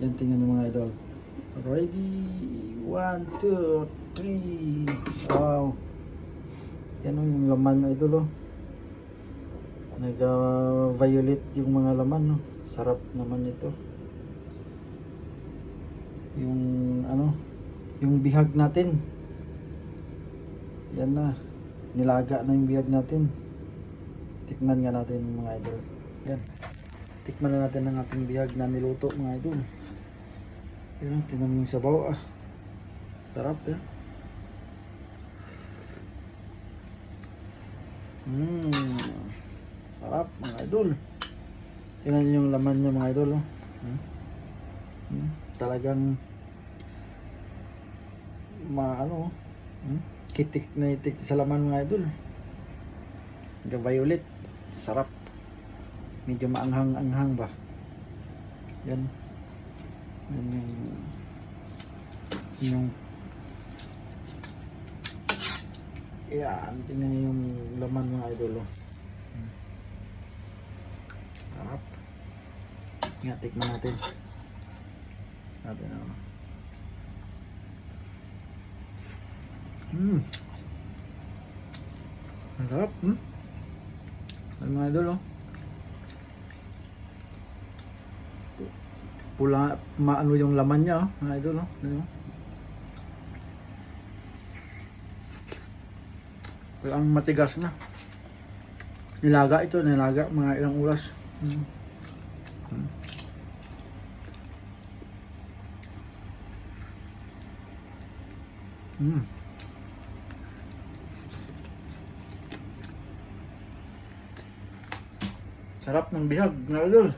Yan, tingnan nyo mga idol. Ready? 1, 2, 3. Wow. Yan o yung laman na idol o. Nag-violet yung mga laman no. Sarap naman ito. Yung ano, yung bihag natin. Yan na. Nilaga na yung bihag natin. Tikman nga natin mga idol. Yan. Tikman na natin ang ating bihag na niluto mga idol. Yan, tingnan mo yung sabaw ah. Sarap yan. Sarap mga idol. Tingnan nyo yung laman niya mga idol. Oh. Talagang maano, kitik na itik sa laman mga idol. Violet. Sarap. Medyo maanghang-anghang ba. Yan. Yan yung yan, tingnan nyo yung laman mga idol. Oh. Sarap. Nga, tikman natin. Ano. Ang sarap. Ano mga idol oh. Pula, maano yung laman niya oh, mga idol oh. Ano? Ang matigas na. Nilaga ito, nilaga mga ilang oras. Sarap ng bihag, mga idol.